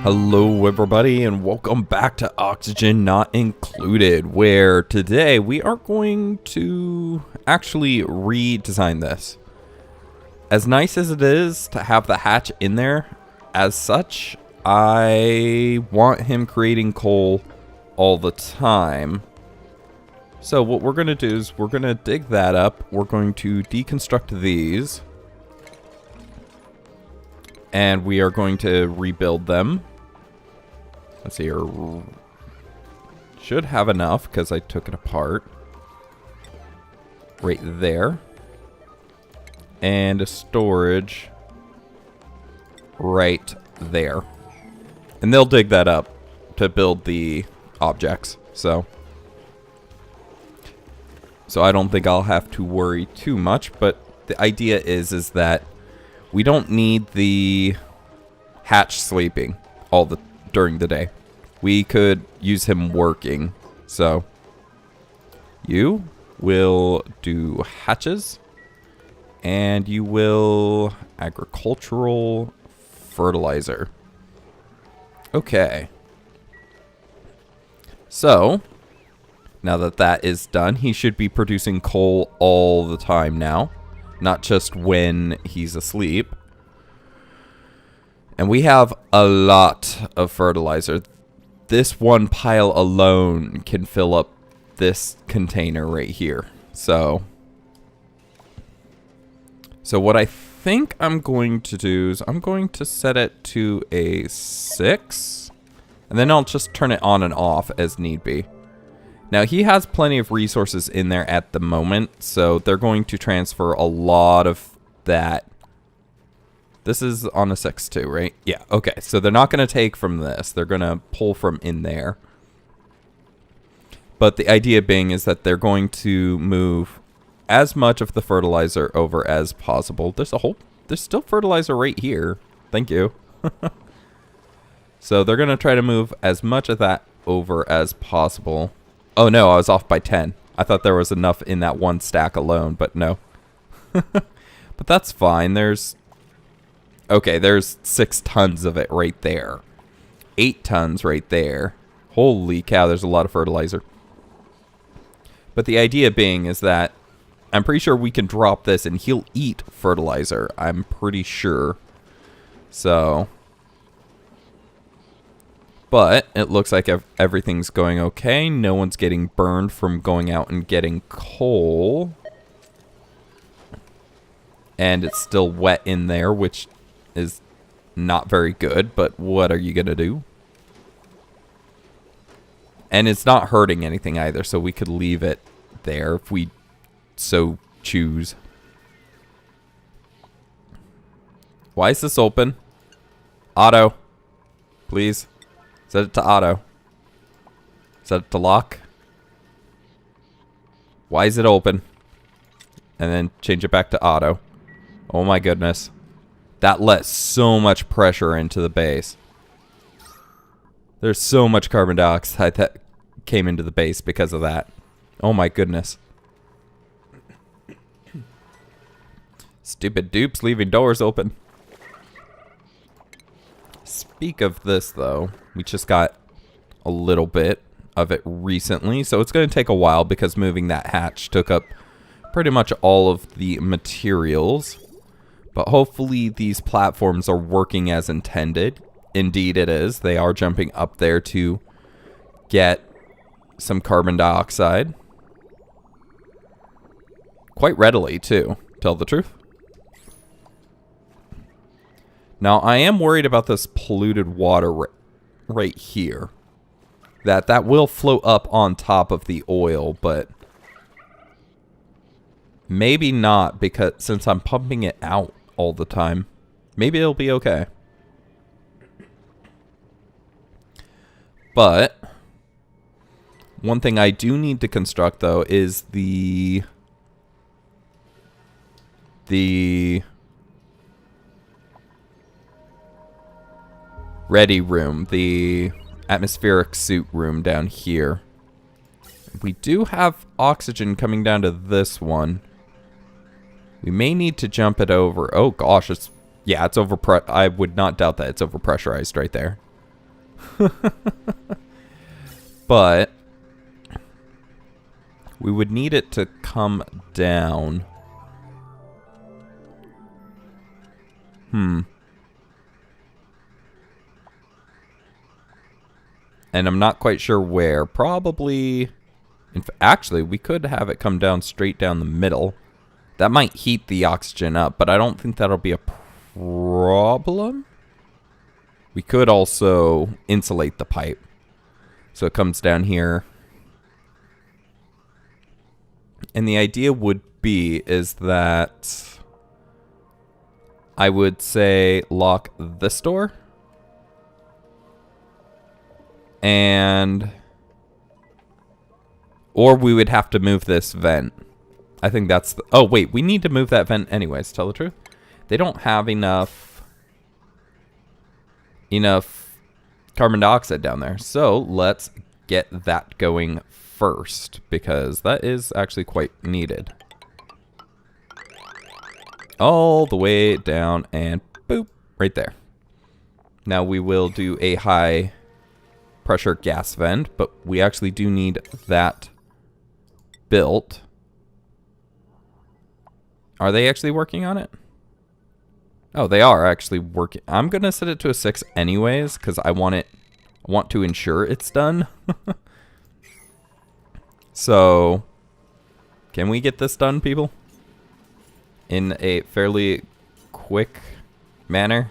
Hello everybody and welcome back to Oxygen Not Included, where today we are going to actually redesign this. As nice as it is to have the hatch in there, as such, I want him creating coal all the time. So what we're going to do is we're going to dig that up, we're going to deconstruct these, and we are going to rebuild them. Let's see here. Should have enough because I took it apart. Right there. And a storage right there. And they'll dig that up to build the objects. So I don't think I'll have to worry too much. But the idea is that we don't need the hatch sleeping during the day. We could use him working. So you will do hatches and you will agricultural fertilizer. Okay. So now that that is done, he should be producing coal all the time now, not just when he's asleep. And we have a lot of fertilizer. This one pile alone can fill up this container right here. So what I think I'm going to do is I'm going to set it to a 6. And then I'll just turn it on and off as need be. Now he has plenty of resources in there at the moment, so they're going to transfer a lot of that. This is on a 6 too, right? Yeah, okay. So they're not going to take from this. They're going to pull from in there. But the idea being is that they're going to move as much of the fertilizer over as possible. There's still fertilizer right here. Thank you. So they're going to try to move as much of that over as possible. Oh no, I was off by 10. I thought there was enough in that one stack alone, but no. But that's fine. Okay, there's 6 tons of it right there. 8 tons right there. Holy cow, there's a lot of fertilizer. But the idea being is that I'm pretty sure we can drop this and he'll eat fertilizer. I'm pretty sure. So. But it looks like everything's going okay. No one's getting burned from going out and getting coal. And it's still wet in there, which is not very good, but what are you gonna do? And it's not hurting anything either, so we could leave it there if we so choose. Why is this open? Auto. Please. Set it to auto. Set it to lock. Why is it open? And then change it back to auto. Oh my goodness. That let so much pressure into the base. There's so much carbon dioxide that came into the base because of that. Oh my goodness. Stupid dupes leaving doors open. Speak of this though, we just got a little bit of it recently, so it's going to take a while because moving that hatch took up pretty much all of the materials. But hopefully these platforms are working as intended. Indeed it is. They are jumping up there to get some carbon dioxide. Quite readily too, tell the truth. Now I am worried about this polluted water right here. That will float up on top of the oil, but maybe not, because since I'm pumping it out all the time, maybe it'll be okay. But one thing I do need to construct though is the ready room, the atmospheric suit room down here. We do have oxygen coming down to this one. We may need to jump it over. Oh gosh, it's over. I would not doubt that it's overpressurized right there. But we would need it to come down. And I'm not quite sure where. Probably... Actually, we could have it come down straight down the middle. That might heat the oxygen up, but I don't think that'll be a problem. We could also insulate the pipe. So it comes down here. And the idea would be is that I would say lock this door. Or we would have to move this vent. I think that's oh wait, we need to move that vent anyways, tell the truth. They don't have enough carbon dioxide down there. So let's get that going first, because that is actually quite needed. All the way down and boop, right there. Now we will do a high pressure gas vent, but we actually do need that built. Are they actually working on it? Oh, they are actually working. I'm gonna set it to a 6 anyways, because I want to ensure it's done. So, can we get this done, people? In a fairly quick manner?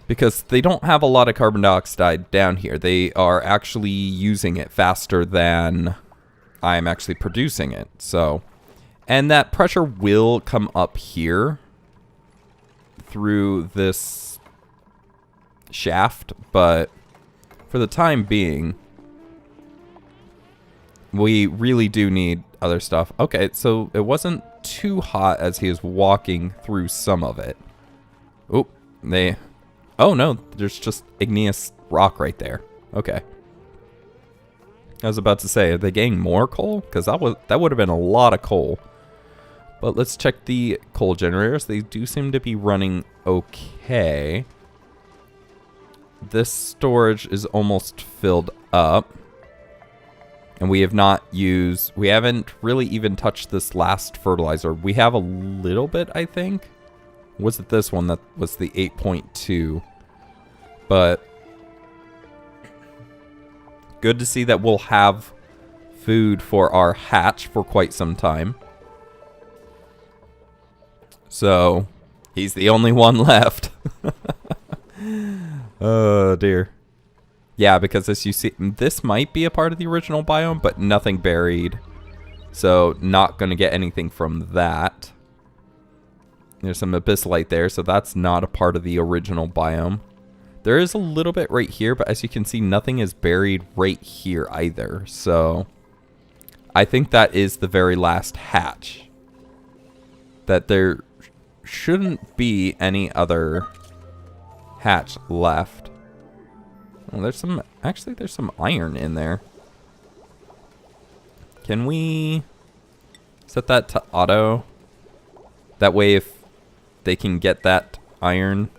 Because they don't have a lot of carbon dioxide down here. They are actually using it faster than I'm actually producing it. So, and that pressure will come up here through this shaft, but for the time being, we really do need other stuff. Okay, so it wasn't too hot as he is walking through some of it. Oh, oh no, there's just igneous rock right there. Okay. I was about to say, are they getting more coal? Because that would have been a lot of coal. But let's check the coal generators. They do seem to be running okay. This storage is almost filled up. And we haven't really even touched this last fertilizer. We have a little bit, I think. Was it this one that was the 8.2? But good to see that we'll have food for our hatch for quite some time. So, he's the only one left. Oh, dear. Yeah, because as you see, this might be a part of the original biome, but nothing buried. So, not going to get anything from that. There's some abyssalite there, so that's not a part of the original biome. There is a little bit right here, but as you can see, nothing is buried right here either. So, I think that is the very last hatch. That there shouldn't be any other hatch left. Oh, there's some iron in there. Can we set that to auto? That way if they can get that iron.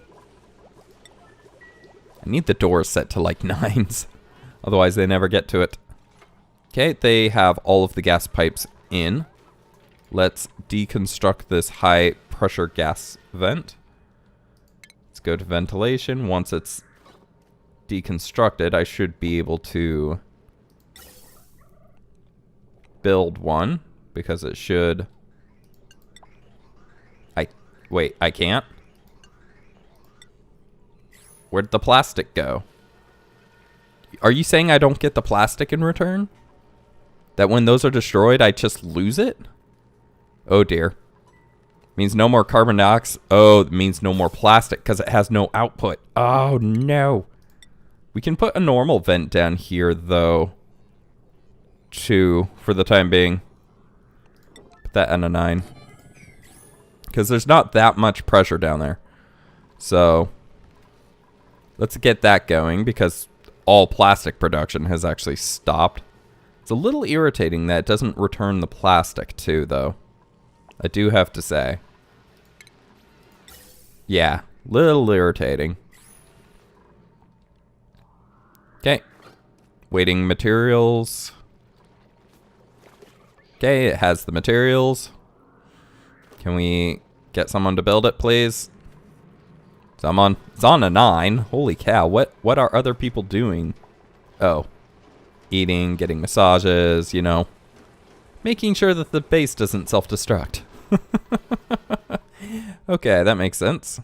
I need the doors set to like 9s. Otherwise they never get to it. Okay, they have all of the gas pipes in. Let's deconstruct this high pressure gas vent. Let's go to ventilation. Once it's deconstructed, I should be able to build one, because it should... Wait, I can't? Where'd the plastic go? Are you saying I don't get the plastic in return? That when those are destroyed, I just lose it? Oh dear. Means no more carbon dioxide. Oh, it means no more plastic because it has no output. Oh no. We can put a normal vent down here though. For the time being. Put that on a 9. Because there's not that much pressure down there. So, let's get that going because all plastic production has actually stopped. It's a little irritating that it doesn't return the plastic too, though. I do have to say. Yeah, little irritating. Okay. Waiting materials. Okay, it has the materials. Can we get someone to build it, please? Someone. It's on a 9. Holy cow. What are other people doing? Oh. Eating, getting massages, you know. Making sure that the base doesn't self-destruct. Okay, that makes sense.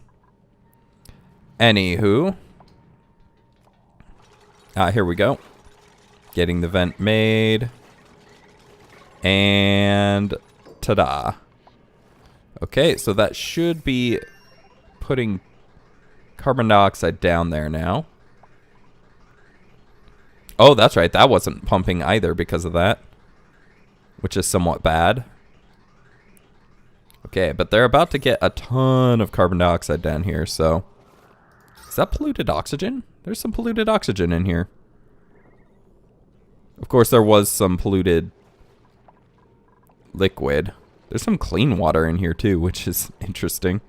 Anywho. Here we go. Getting the vent made. And ta-da. Okay, so that should be putting carbon dioxide down there now. Oh, that's right. That wasn't pumping either because of that, which is somewhat bad. Okay, but they're about to get a ton of carbon dioxide down here, so... Is that polluted oxygen? There's some polluted oxygen in here. Of course, there was some polluted liquid. There's some clean water in here too, which is interesting.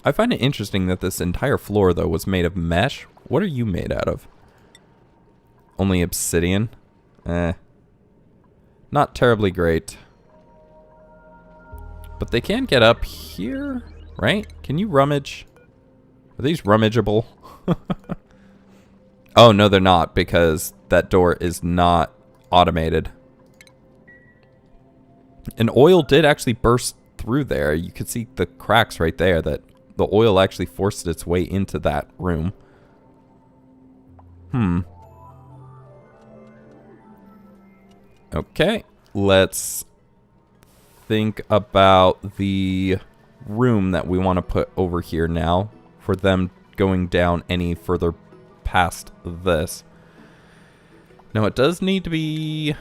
I find it interesting that this entire floor, though, was made of mesh. What are you made out of? Only obsidian? Not terribly great. But they can get up here, right? Can you rummage? Are these rummageable? Oh, no, they're not, because that door is not automated. And oil did actually burst through there. You could see the cracks right there that the oil actually forced its way into that room. Okay, let's think about the room that we want to put over here now for them going down any further past this. Now, it does need to be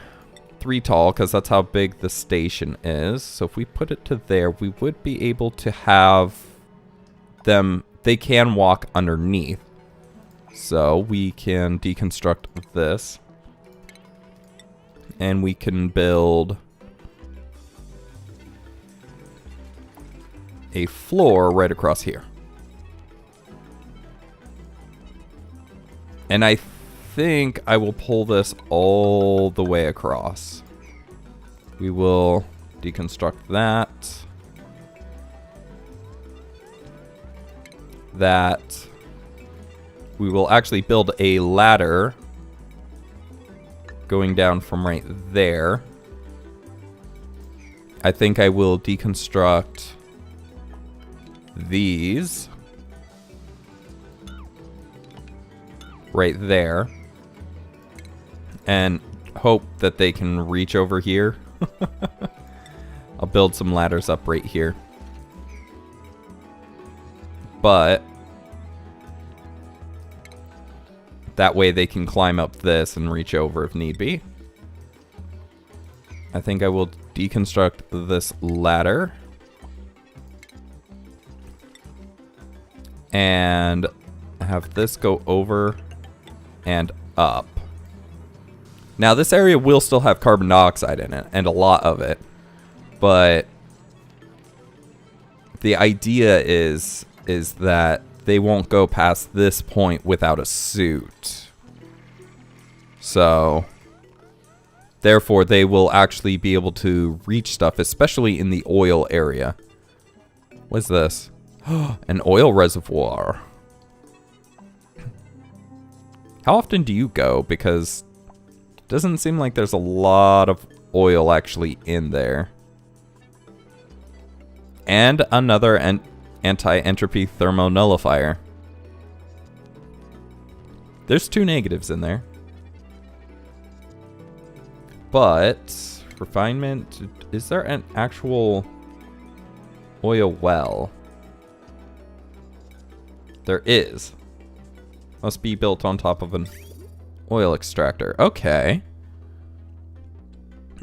3 tall because that's how big the station is. So if we put it to there, we would be able to have them, they can walk underneath. So we can deconstruct this. And we can build a floor right across here. And I think I will pull this all the way across. We will deconstruct that. That. We will actually build a ladder going down from right there. I think I will deconstruct these right there and hope that they can reach over here. I'll build some ladders up right here. But that way they can climb up this and reach over if need be. I think I will deconstruct this ladder. And have this go over and up. Now this area will still have carbon dioxide in it, and a lot of it. But the idea is that they won't go past this point without a suit. So therefore they will actually be able to reach stuff, especially in the oil area. What's this? An oil reservoir. How often do you go? Because it doesn't seem like there's a lot of oil actually in there. And another anti-entropy thermonullifier. There's 2 negatives in there. But refinement, is there an actual oil well? There is. Must be built on top of an oil extractor. Okay.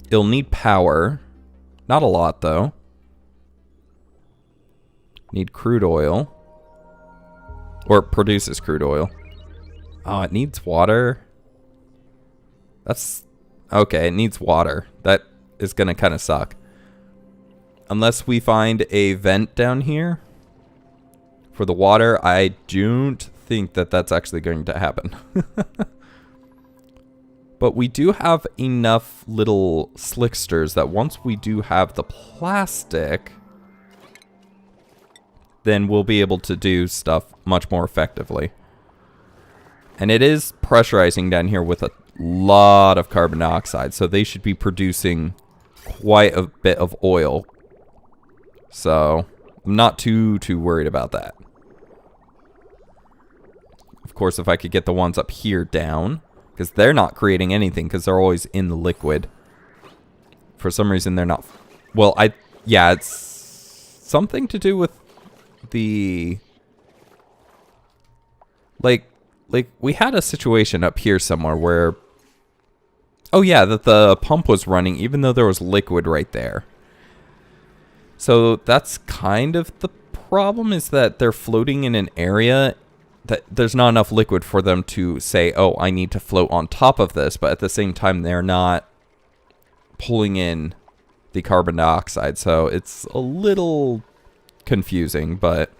It'll need power. Not a lot, though. Need crude oil. Or it produces crude oil. Oh, it needs water. That's... Okay, it needs water. That is going to kind of suck. unless we find a vent down here for the water, I don't think that that's actually going to happen. But we do have enough little slicksters that once we do have the plastic, then we'll be able to do stuff much more effectively. And it is pressurizing down here with a lot of carbon dioxide, so they should be producing quite a bit of oil. So I'm not too worried about that. Of course, if I could get the ones up here down, because they're not creating anything because they're always in the liquid. For some reason, they're not. Well, yeah, it's something to do with the like we had a situation up here somewhere where, oh yeah, that the pump was running even though there was liquid right there. So that's kind of the problem, is that they're floating in an area that there's not enough liquid for them to say, oh, I need to float on top of this, but at the same time they're not pulling in the carbon dioxide, so it's a little confusing. But,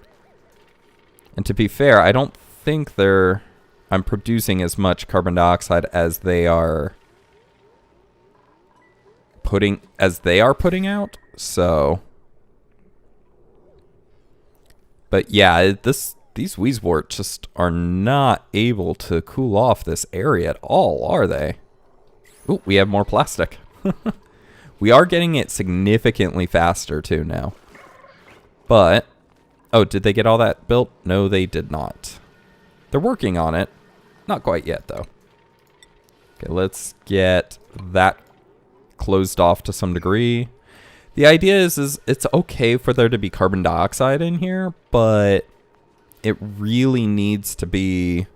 and to be fair, I don't think I'm producing as much carbon dioxide as they are putting out, so. But yeah, these Weezwort just are not able to cool off this area at all, are they? Ooh, we have more plastic. We are getting it significantly faster too now. But, oh, did they get all that built? No, they did not. They're working on it. Not quite yet, though. Okay, let's get that closed off to some degree. The idea is it's okay for there to be carbon dioxide in here, but it really needs to be.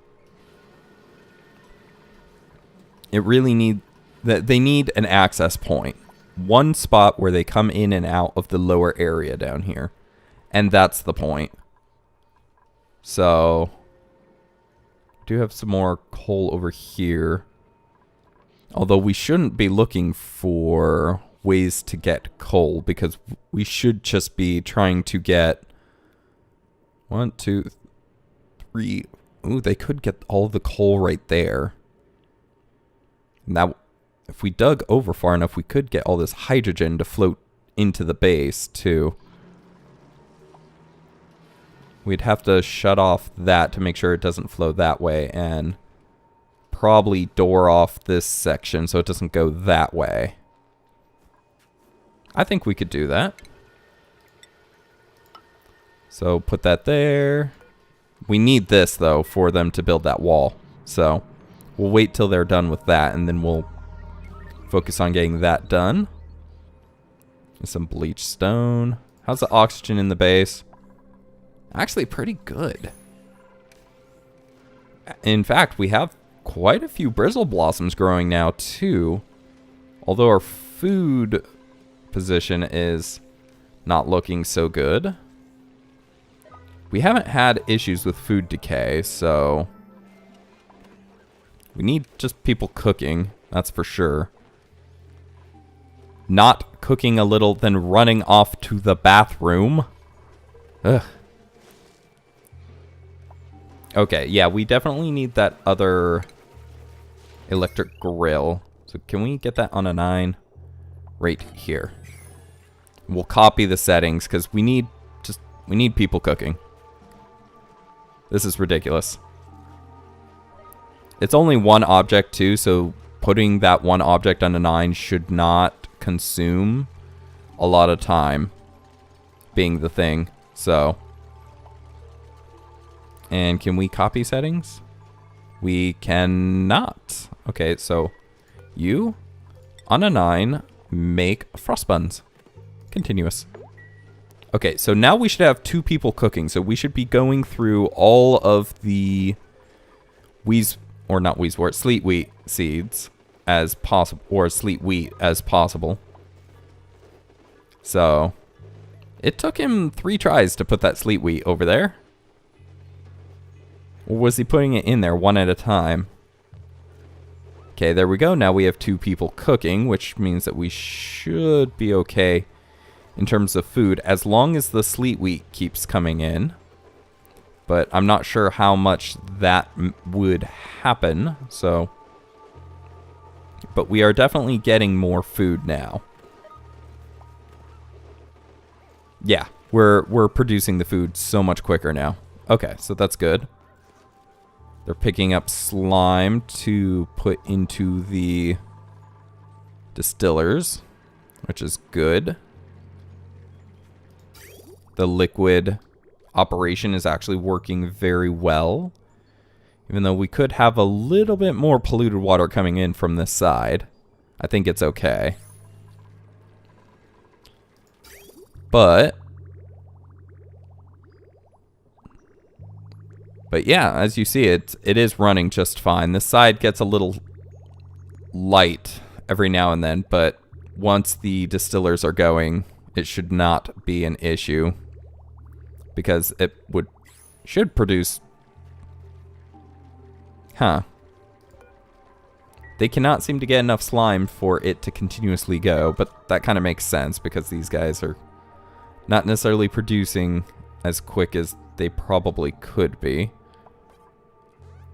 They need an access point. One spot where they come in and out of the lower area down here. And that's the point. So, I do have some more coal over here. Although we shouldn't be looking for ways to get coal, because we should just be trying to get 1, 2, 3. Ooh, they could get all the coal right there. Now, if we dug over far enough, we could get all this hydrogen to float into the base too. We'd have to shut off that to make sure it doesn't flow that way, and probably door off this section so it doesn't go that way. I think we could do that. So put that there. We need this, though, for them to build that wall. So we'll wait till they're done with that, and then we'll focus on getting that done. Some bleached stone. How's the oxygen in the base? Actually, pretty good. In fact, we have quite a few bristle blossoms growing now, too. Although our food position is not looking so good. We haven't had issues with food decay, so we need just people cooking, that's for sure. Not cooking a little, then running off to the bathroom. Ugh. Okay, yeah, we definitely need that other electric grill. So can we get that on a 9? Right here. We'll copy the settings because we need people cooking. This is ridiculous. It's only one object too, so putting that one object on a 9 should not consume a lot of time being the thing. So, and can we copy settings? We cannot. Okay, so you on a 9 make frost buns. Continuous. Okay, so now we should have 2 people cooking. So we should be going through all of the sleet wheat seeds as possible, or sleet wheat as possible. So it took him 3 tries to put that sleet wheat over there. Or was he putting it in there one at a time? Okay, there we go. Now we have 2 people cooking, which means that we should be okay in terms of food, as long as the sleet wheat keeps coming in. But I'm not sure how much that would happen, so... But we are definitely getting more food now. Yeah, we're producing the food so much quicker now. Okay, so that's good. They're picking up slime to put into the distillers, which is good. The liquid operation is actually working very well. Even though we could have a little bit more polluted water coming in from this side. I think it's okay. But yeah, as you see, it is running just fine. This side gets a little light every now and then, but once the distillers are going, it should not be an issue. Because it should produce... Huh. They cannot seem to get enough slime for it to continuously go, but that kind of makes sense because these guys are not necessarily producing as quick as they probably could be.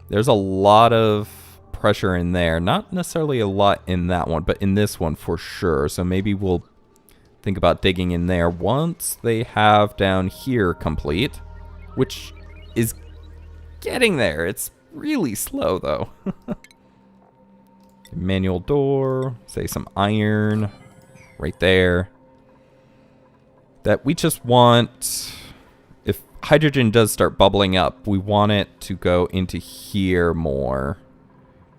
There's a lot of pressure in there. Not necessarily a lot in that one, but in this one for sure. So maybe we'll think about digging in there once they have down here complete, which is getting there. It's really slow though. Manual door, say some iron right there. That we just want, if hydrogen does start bubbling up, we want it to go into here more.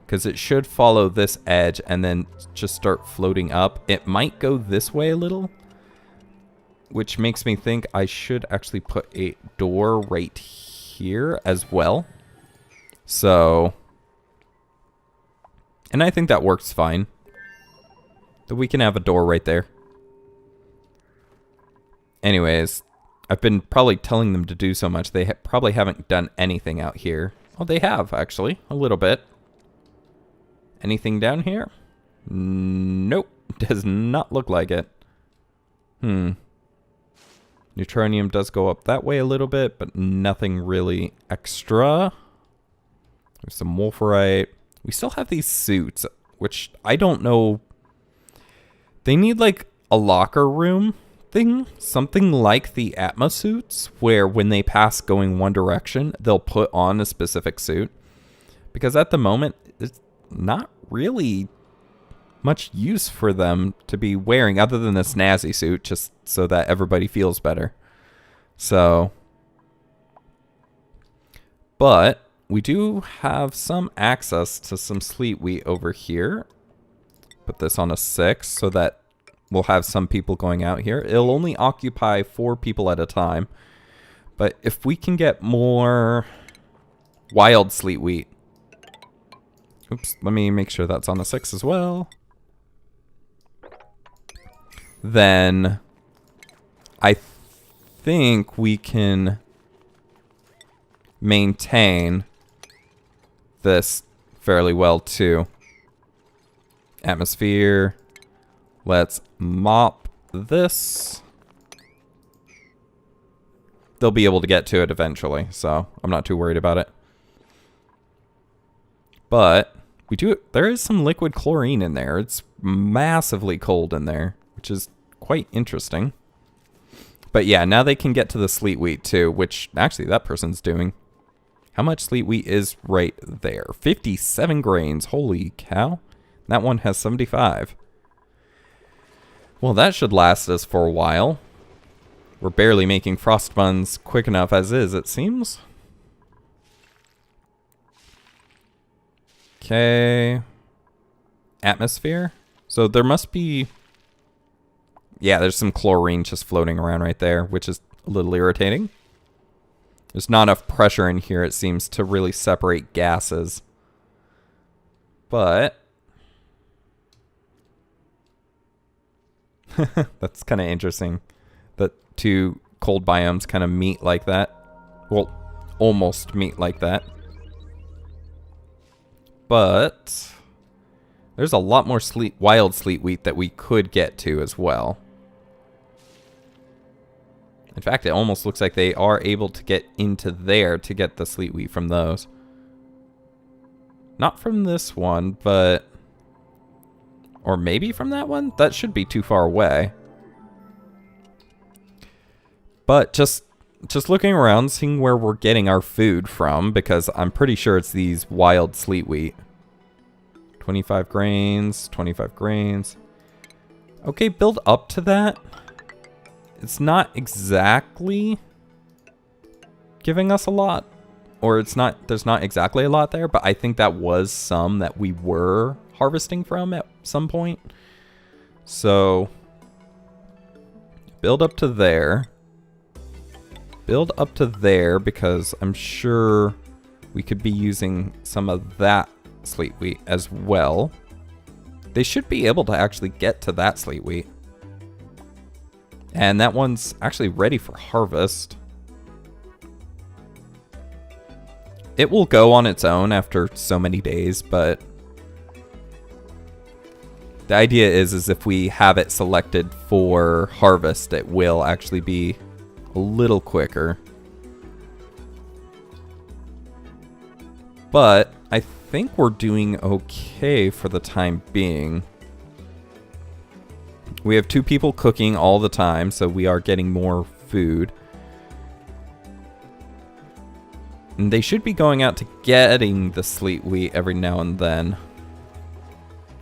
Because it should follow this edge and then just start floating up. It might go this way a little, which makes me think I should actually put a door right here as well. So, and I think that works fine. That we can have a door right there. Anyways, I've been probably telling them to do so much. They probably haven't done anything out here. Oh, they have, actually. A little bit. Anything down here? Nope. Does not look like it. Neutronium does go up that way a little bit, but nothing really extra. There's some wolfrite. We still have these suits, which I don't know. They need like a locker room thing, something like the Atma suits, where when they pass going one direction, they'll put on a specific suit. Because at the moment, it's not really much use for them to be wearing other than the snazzy suit, just so that everybody feels better. So, but we do have some access to some sleet wheat over here. Put this on a 6 so that we'll have some people going out here. It'll only occupy 4 people at a time. But if we can get more wild sleet wheat. Oops, let me make sure that's on a 6 as well. Then I think we can maintain this fairly well too. Atmosphere. Let's mop this. They'll be able to get to it eventually, so I'm not too worried about it. But there is some liquid chlorine in there. It's massively cold in there, which is quite interesting. But yeah, now they can get to the sleet wheat too, which actually that person's doing. How much sleet wheat is right there? 57 grains. Holy cow. That one has 75. Well, that should last us for a while. We're barely making frost buns quick enough as is, it seems. Okay. Atmosphere. So there must be... Yeah, there's some chlorine just floating around right there, which is a little irritating. There's not enough pressure in here, it seems, to really separate gases. But... that's kind of interesting. That two cold biomes kind of meet like that. Well, almost meet like that. But... there's a lot more wild sleet wheat that we could get to as well. In fact, it almost looks like they are able to get into there to get the sleet wheat from those. Not from this one, but... Or maybe from that one? That should be too far away. But just looking around, seeing where we're getting our food from, because I'm pretty sure it's these wild sleet wheat. 25 grains, 25 grains. Okay, build up to that. It's not exactly giving us a lot. Or it's not, there's not exactly a lot there, but I think that was some that we were harvesting from at some point. So, build up to there. Build up to there, because I'm sure we could be using some of that sleet wheat as well. They should be able to actually get to that sleet wheat. And that one's actually ready for harvest. It will go on its own after so many days, but the idea is if we have it selected for harvest, it will actually be a little quicker. But I think we're doing okay for the time being. We have 2 people cooking all the time, so we are getting more food. And they should be going out to getting the sleet wheat every now and then.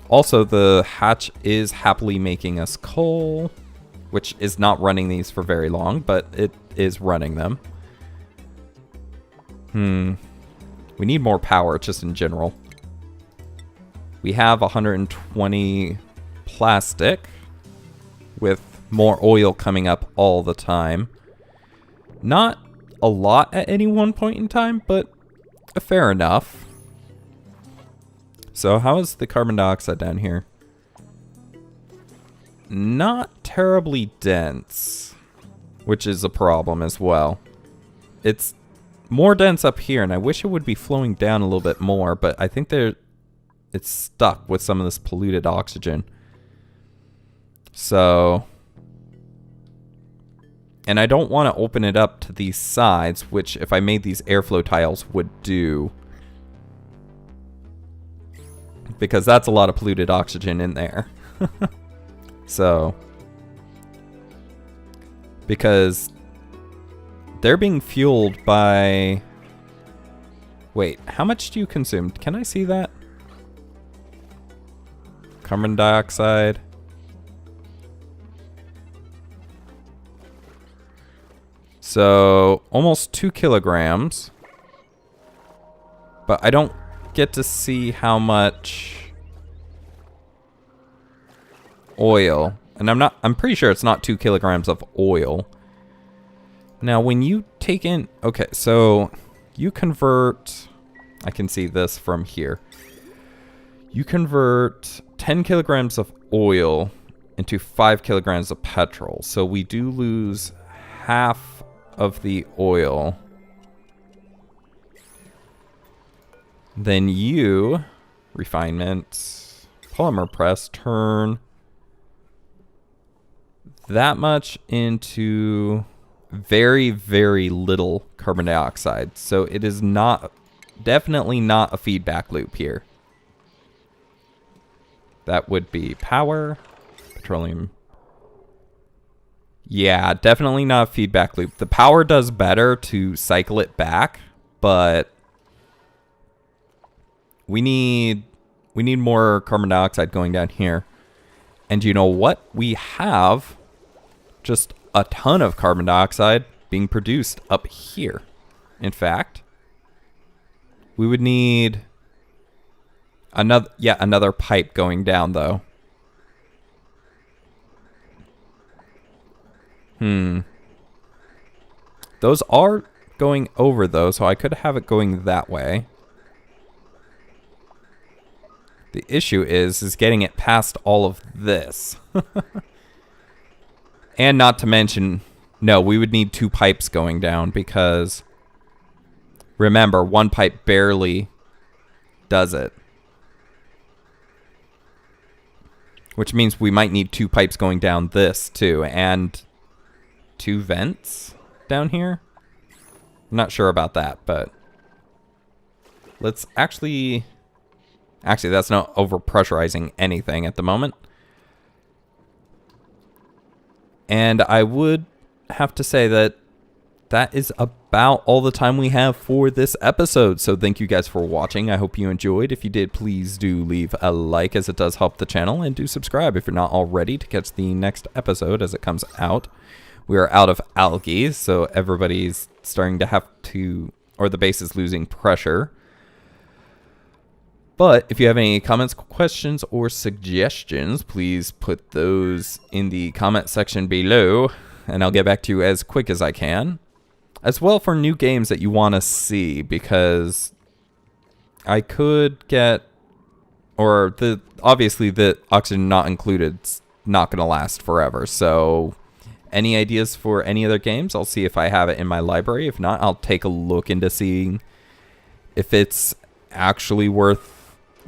Also, the hatch is happily making us coal, which is not running these for very long, but it is running them. We need more power, just in general. We have 120 plastic, with more oil coming up all the time. Not a lot at any one point in time, but fair enough. So how is the carbon dioxide down here? Not terribly dense, which is a problem as well. It's more dense up here, and I wish it would be flowing down a little bit more, but I think it's stuck with some of this polluted oxygen. So... And I don't want to open it up to these sides, which if I made these airflow tiles would do. Because that's a lot of polluted oxygen in there. So. Because they're being fueled by... Wait, how much do you consume? Can I see that? Carbon dioxide. So, almost 2 kilograms. But I don't get to see how much oil. And I'm pretty sure it's not 2 kilograms of oil. Now, when you take in... Okay, so you convert... I can see this from here. You convert 10 kilograms of oil into 5 kilograms of petrol. So we do lose half of the oil. Then you, refinement, polymer press, turn that much into very, very little carbon dioxide. So it is not, definitely not a feedback loop here. That would be power, petroleum. Yeah, definitely not a feedback loop. The power does better to cycle it back, but we need more carbon dioxide going down here. And you know what? We have just a ton of carbon dioxide being produced up here. In fact, we would need another pipe going down though. Those are going over though, so I could have it going that way. The issue is getting it past all of this. And not to mention, no, we would need 2 pipes going down because remember, 1 pipe barely does it. Which means we might need 2 pipes going down this too, and 2 vents down here. I'm not sure about that, but let's actually that's not overpressurizing anything at the moment. And I would have to say that that is about all the time we have for this episode. So thank you guys for watching. I hope you enjoyed. If you did, please do leave a like, as it does help the channel, and do subscribe if you're not already to catch the next episode as it comes out. We are out of algae, so everybody's starting to have to, or the base is losing pressure. But if you have any comments, questions, or suggestions, please put those in the comment section below, and I'll get back to you as quick as I can. As well for new games that you want to see, because I could get, or obviously the oxygen not included's not going to last forever. So any ideas for any other games? I'll see if I have it in my library. If not, I'll take a look into seeing if it's actually worth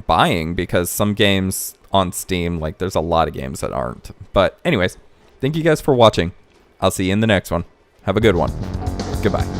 buying, because some games on Steam, like, there's a lot of games that aren't. But anyways, thank you guys for watching. I'll see you in the next one. Have a good one. Goodbye.